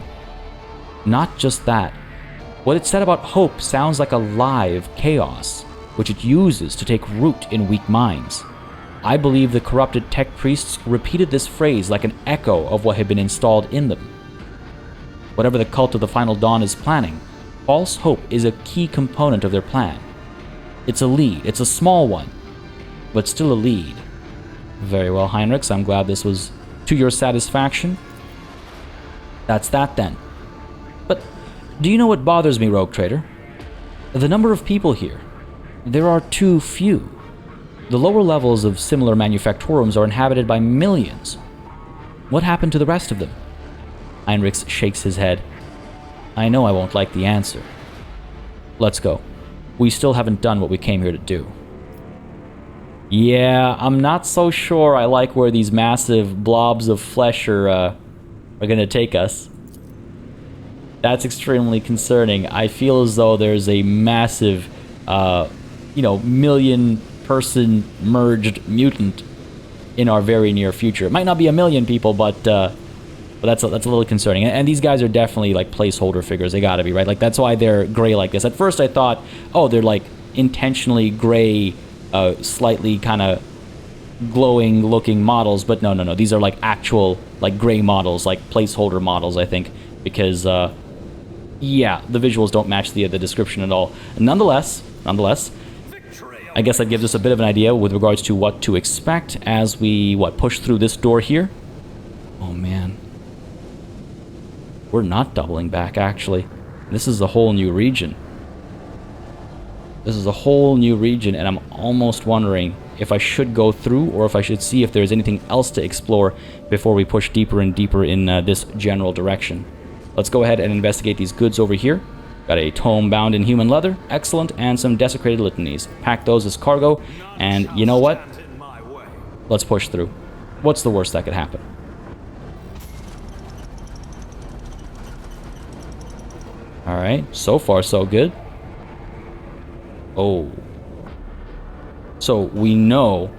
Not just that. What it said about hope sounds like a lie of chaos, which it uses to take root in weak minds. I believe the corrupted tech priests repeated this phrase like an echo of what had been installed in them. Whatever the cult of the Final Dawn is planning, false hope is a key component of their plan. It's a lead. It's a small one, but still a lead. Very well, Heinrichs. I'm glad this was to your satisfaction. That's that, then. But do you know what bothers me, Rogue Trader? The number of people here. There are too few. The lower levels of similar manufactorums are inhabited by millions. What happened to the rest of them? Heinrich shakes his head. I know I won't like the answer. Let's go. We still haven't done what we came here to do. Yeah, I'm not so sure I like where these massive blobs of flesh are gonna take us. That's extremely concerning. I feel as though there's a massive, million-person merged mutant in our very near future. It might not be a million people, but that's a little concerning. And these guys are definitely like placeholder figures. They gotta be, right? Like that's why they're gray like this. At first I thought, oh, they're like intentionally gray, slightly kind of glowing looking models, but no. These are like actual like gray models, like placeholder models, I think, because yeah, the visuals don't match the description at all. Nonetheless, I guess that gives us a bit of an idea with regards to what to expect as we push through this door here. Oh man. We're not doubling back, actually. This is a whole new region. This is a whole new region, and I'm almost wondering if I should go through or if I should see if there's anything else to explore before we push deeper and deeper in this general direction. Let's go ahead and investigate these goods over here. Got a tome bound in human leather, excellent, and some desecrated litanies. Pack those as cargo, and you know what? Let's push through. What's the worst that could happen? Alright, so far so good. Oh. So we know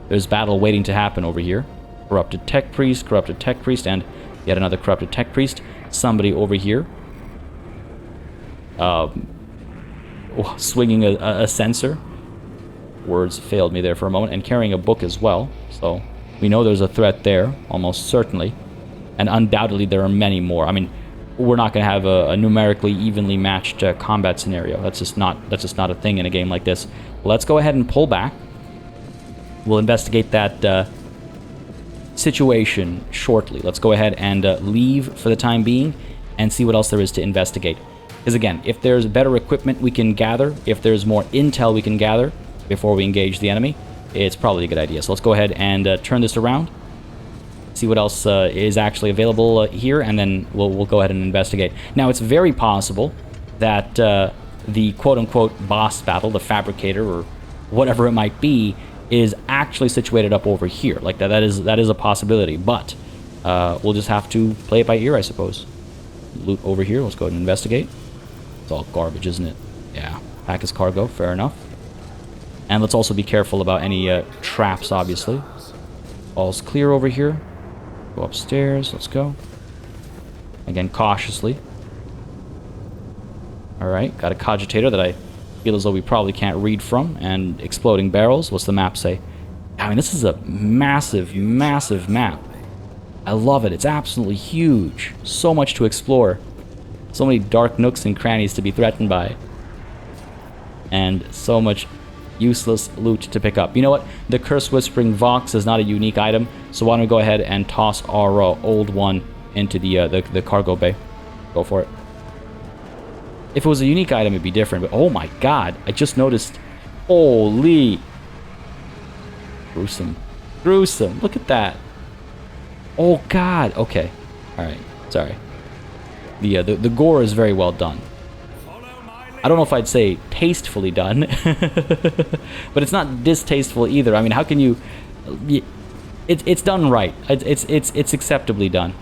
there's battle waiting to happen over here. Corrupted tech priest, and yet another corrupted tech priest. Somebody over here. Swinging a sensor. Words failed me there for a moment. And carrying a book as well. So we know there's a threat there, almost certainly. And undoubtedly there are many more. I mean, we're not going to have a numerically evenly matched combat scenario. That's just not a thing in a game like this. Let's go ahead and pull back. We'll investigate that situation shortly. Let's go ahead and leave for the time being and see what else there is to investigate. Because again, if there's better equipment we can gather, if there's more intel we can gather before we engage the enemy, it's probably a good idea. So let's go ahead and turn this around. See what else is actually available here, and then we'll go ahead and investigate. Now, it's very possible that the quote-unquote boss battle, the fabricator, or whatever it might be, is actually situated up over here. Like that is a possibility, but we'll just have to play it by ear, I suppose. Loot over here. Let's go ahead and investigate. It's all garbage, isn't it? Yeah. Pack as cargo. Fair enough. And let's also be careful about any traps, obviously. All's clear over here. Go upstairs. Let's go. Again, cautiously. Alright, got a cogitator that I feel as though we probably can't read from. And exploding barrels. What's the map say? I mean, this is a massive, massive map. I love it. It's absolutely huge. So much to explore. So many dark nooks and crannies to be threatened by. And so much useless loot to pick up. You know what? The Curse Whispering Vox is not a unique item, so why don't we go ahead and toss our old one into the cargo bay. Go for it. If it was a unique item, it'd be different, but oh my god, I just noticed. Holy. Gruesome. Gruesome. Look at that. Oh god. Okay. Alright. Sorry. The gore is very well done. I don't know if I'd say tastefully done, but it's not distasteful either. I mean, how can you? It's done right. It's acceptably done.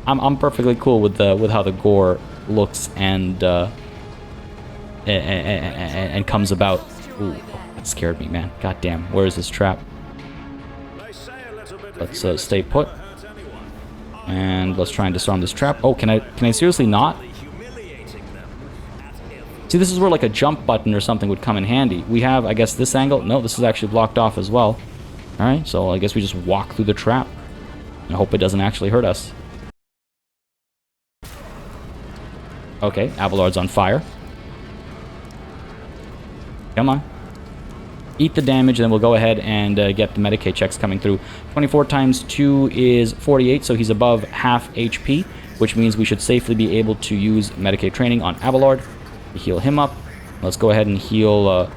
I'm perfectly cool with how the gore looks and comes about. Ooh, that scared me, man. God damn. Where is this trap? Let's stay put. And let's try and disarm this trap. Oh, can I seriously not? See, this is where like a jump button or something would come in handy. We have, I guess, this angle. No, this is actually blocked off as well. Alright, so I guess we just walk through the trap and hope it doesn't actually hurt us. Okay, Abelard's on fire. Come on. Eat the damage, and then we'll go ahead and get the Medicaid checks coming through. 24 times 2 is 48, so he's above half HP, which means we should safely be able to use Medicaid training on Abelard. Heal him up. Let's go ahead and heal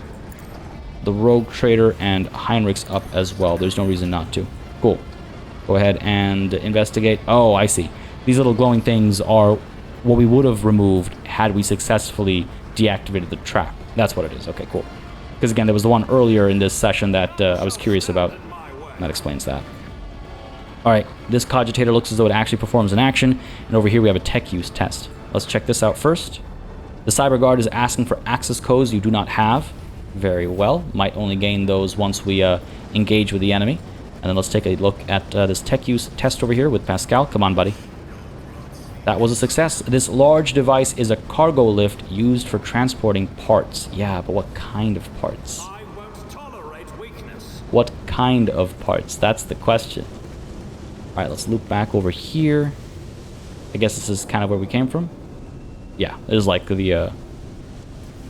the Rogue Trader and Heinrichs up as well. There's no reason not to. Cool. Go ahead and investigate. Oh, I see. These little glowing things are what we would have removed had we successfully deactivated the trap. That's what it is. Okay, cool. Because again, there was the one earlier in this session that I was curious about. And that explains that. Alright, this cogitator looks as though it actually performs an action. And over here we have a tech use test. Let's check this out first. The cyber guard is asking for access codes you do not have. Very well. Might only gain those once we engage with the enemy. And then let's take a look at this tech use test over here with Pascal. Come on, buddy. That was a success. This large device is a cargo lift used for transporting parts. Yeah, but what kind of parts? I won't tolerate weakness. What kind of parts? That's the question. Alright, let's loop back over here. I guess this is kind of where we came from. Yeah, it is like the...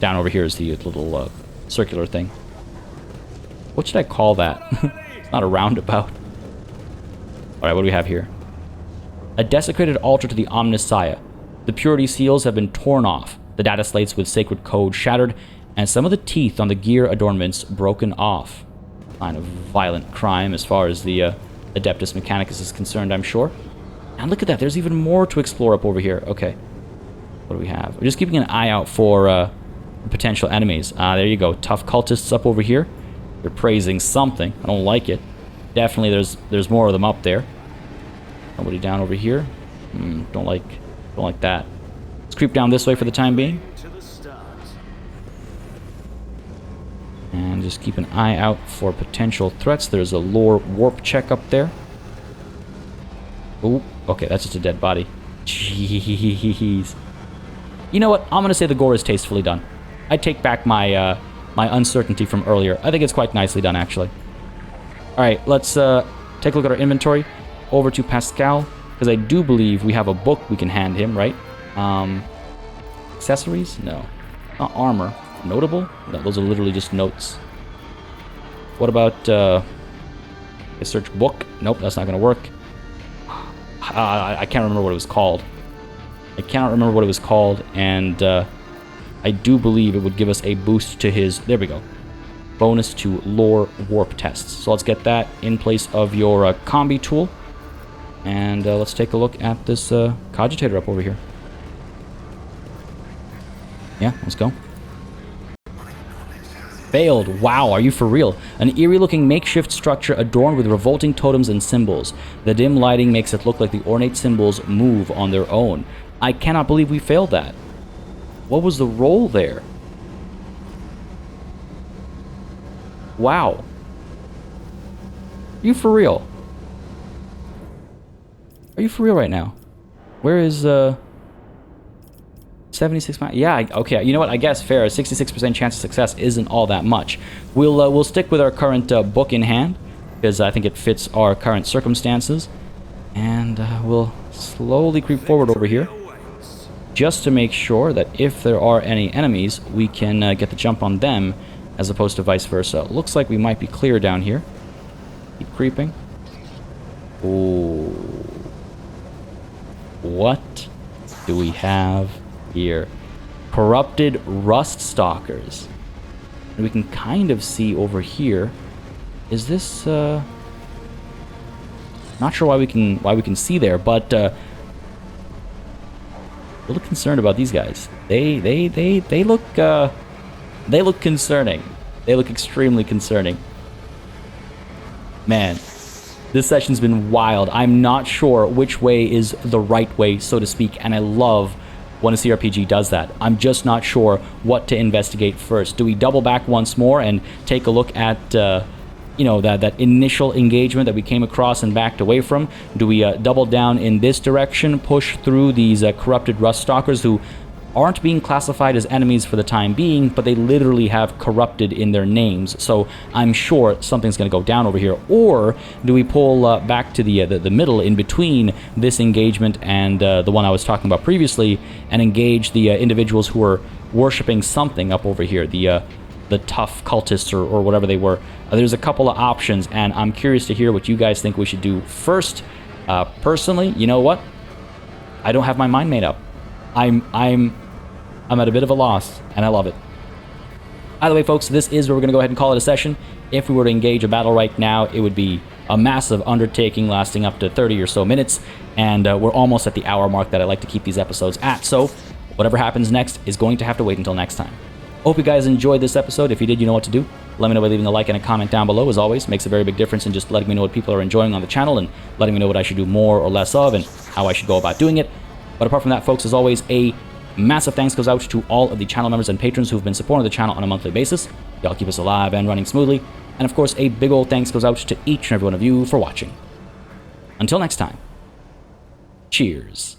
down over here is the little circular thing. What should I call that? It's not a roundabout. Alright, what do we have here? A desecrated altar to the Omnissiah. The purity seals have been torn off, the data slates with sacred code shattered, and some of the teeth on the gear adornments broken off. Kind of violent crime as far as the Adeptus Mechanicus is concerned, I'm sure. And look at that, there's even more to explore up over here. Okay. What do we have? We're just keeping an eye out for potential enemies. There you go, tough cultists up over here. They're praising something. I don't like it. Definitely there's more of them up there. Nobody down over here. Don't like that. Let's creep down this way for the time being. And just keep an eye out for potential threats. There's a lore warp check up there. Ooh, okay, that's just a dead body. Jeez. You know what? I'm gonna say the gore is tastefully done. I take back my my uncertainty from earlier. I think it's quite nicely done, actually. All right, let's take a look at our inventory. Over to Pascal, because I do believe we have a book we can hand him, right? Accessories? No. Not armor. Notable? No, those are literally just notes. What about a search book? Nope, that's not going to work. I can't remember what it was called. I cannot remember what it was called, and I do believe it would give us a boost to his... There we go. Bonus to lore warp tests. So let's get that in place of your combi tool. And let's take a look at this cogitator up over here. Yeah, let's go. Failed. Wow, are you for real? An eerie-looking makeshift structure adorned with revolting totems and symbols. The dim lighting makes it look like the ornate symbols move on their own. I cannot believe we failed that. What was the roll there? Wow. Are you for real? Are you for real right now? Where is 76 miles? Yeah, okay. You know what? I guess fair. A 66% chance of success isn't all that much. We'll stick with our current book in hand because I think it fits our current circumstances, and we'll slowly creep forward over here just to make sure that if there are any enemies, we can get the jump on them as opposed to vice versa. Looks like we might be clear down here. Keep creeping. Ooh. What do we have here? Corrupted rust stalkers. And we can kind of see over here. Is this not sure why we can see there, but a little concerned about these guys. They look concerning. They look extremely concerning. Man, this session's been wild. I'm not sure which way is the right way, so to speak, and I love when a cRPG does that. I'm just not sure what to investigate first. Do we double back once more and take a look at, you know, that initial engagement that we came across and backed away from? Do we double down in this direction, push through these corrupted rust stalkers who aren't being classified as enemies for the time being, but they literally have corrupted in their names, so I'm sure something's going to go down over here? Or do we pull back to the middle in between this engagement and the one I was talking about previously and engage the individuals who are worshipping something up over here, the tough cultists or whatever they were? There's a couple of options, and I'm curious to hear what you guys think we should do first. Personally, you know what? I don't have my mind made up. I'm at a bit of a loss, and I love it. Either way, folks, this is where we're going to go ahead and call it a session. If we were to engage a battle right now, it would be a massive undertaking lasting up to 30 or so minutes, and we're almost at the hour mark that I like to keep these episodes at, so whatever happens next is going to have to wait until next time. Hope you guys enjoyed this episode. If you did, you know what to do. Let me know by leaving a like and a comment down below. As always, makes a very big difference in just letting me know what people are enjoying on the channel and letting me know what I should do more or less of and how I should go about doing it. But apart from that, folks, as always, a massive thanks goes out to all of the channel members and patrons who've been supporting the channel on a monthly basis. Y'all keep us alive and running smoothly. And of course, a big old thanks goes out to each and every one of you for watching. Until next time, cheers.